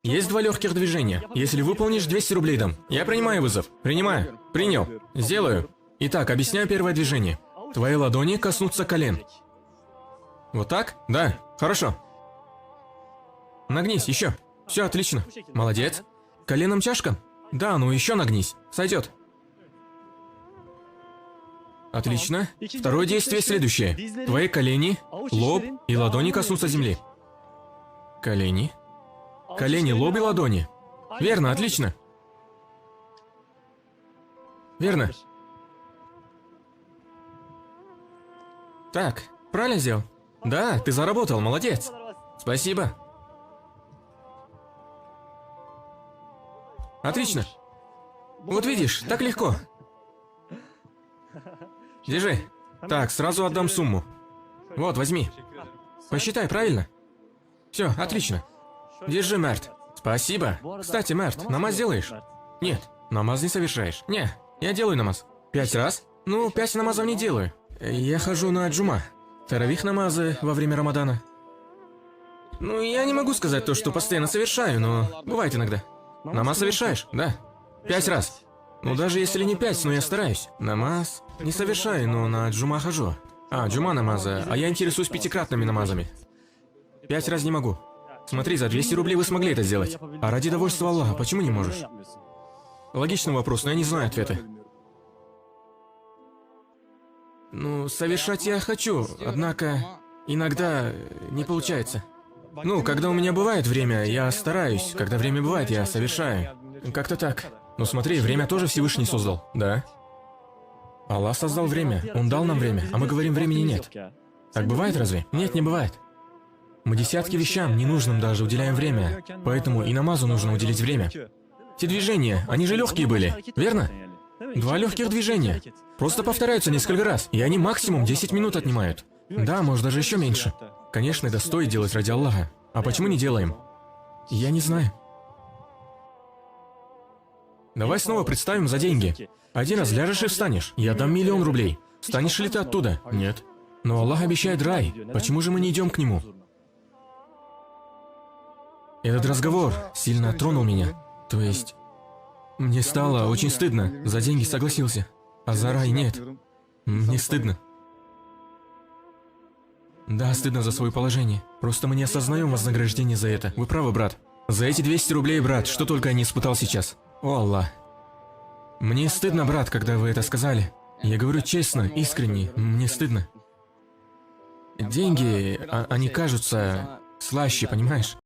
Есть 2 легких движения. Если выполнишь, 200 рублей дам. Я принимаю вызов. Принимаю. Принял. Сделаю. Итак, объясняю первое движение. Твои ладони коснутся колен. Вот так? Да. Хорошо. Нагнись, еще. Все, отлично. Молодец. Коленом чашка? Да, ну еще нагнись. Сойдет. Отлично. Второе действие следующее. Твои колени, лоб и ладони коснутся земли. Колени. Колени, лоб и ладони. Верно, отлично. Верно. Так, правильно сделал? Да, ты заработал, молодец. Спасибо. Отлично. Вот видишь, так легко. Держи. Так, сразу отдам сумму. Вот, возьми. Посчитай, правильно? Все, отлично. Держи, Мерт. Спасибо. Кстати, Мерт, намаз делаешь? Нет, намаз не совершаешь. Не, я делаю намаз. 5 раз? Ну, 5 намазов не делаю. Я хожу на джума. Таравих намазы во время Рамадана. Ну, я не могу сказать то, что постоянно совершаю, но бывает иногда. Намаз совершаешь? Да. 5 раз. Ну, даже если не 5, но я стараюсь. Намаз не совершаю, но на джума хожу. Джума намаза, а я интересуюсь 5-кратными намазами. 5 раз не могу. Смотри, за 200 рублей вы смогли это сделать. А ради довольства Аллаха, почему не можешь? Логичный вопрос, но я не знаю ответа. Ну, совершать я хочу, однако иногда не получается. Ну, когда у меня бывает время, я стараюсь. Когда время бывает, я совершаю. Как-то так. Ну смотри, время тоже Всевышний создал, да? Аллах создал время, Он дал нам время, а мы говорим, времени нет. Так бывает разве? Нет, не бывает. Мы десятки вещам, ненужным даже, уделяем время. Поэтому и намазу нужно уделить время. Те движения, они же легкие были, верно? 2 легких движения. Просто повторяются несколько раз, и они максимум 10 минут отнимают. Да, может даже еще меньше. Конечно, это стоит делать ради Аллаха. А почему не делаем? Я не знаю. Давай снова представим за деньги. Один раз ляжешь и встанешь. Я дам 1 000 000 рублей. Встанешь ли ты оттуда? Нет. Но Аллах обещает рай. Почему же мы не идем к нему? Этот разговор сильно тронул меня. То есть, мне стало очень стыдно. За деньги согласился. А за рай нет. Мне стыдно. Да, стыдно за свое положение. Просто мы не осознаем вознаграждение за это. Вы правы, брат. За эти 200 рублей, брат, что только я не испытал сейчас. О, Аллах. Мне стыдно, брат, когда вы это сказали. Я говорю честно, искренне, мне стыдно. Деньги, они кажутся слаще, понимаешь?